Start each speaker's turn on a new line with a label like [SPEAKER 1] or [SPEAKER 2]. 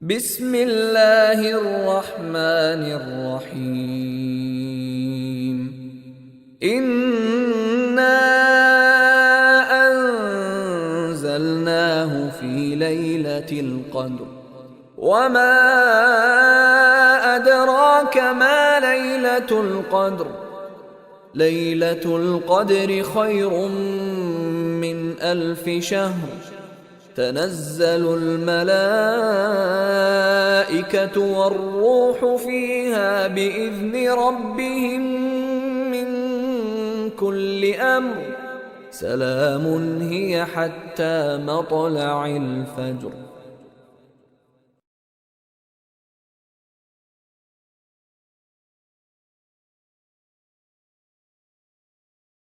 [SPEAKER 1] بسم الله الرحمن الرحيم. إنا أنزلناه في ليلة القدر وما أدراك ما ليلة القدر. ليلة القدر خير من 1000 شهر. تنزل الملائكة والروح فيها بإذن ربهم من كل أمر. سلام هي حتى مطلع الفجر.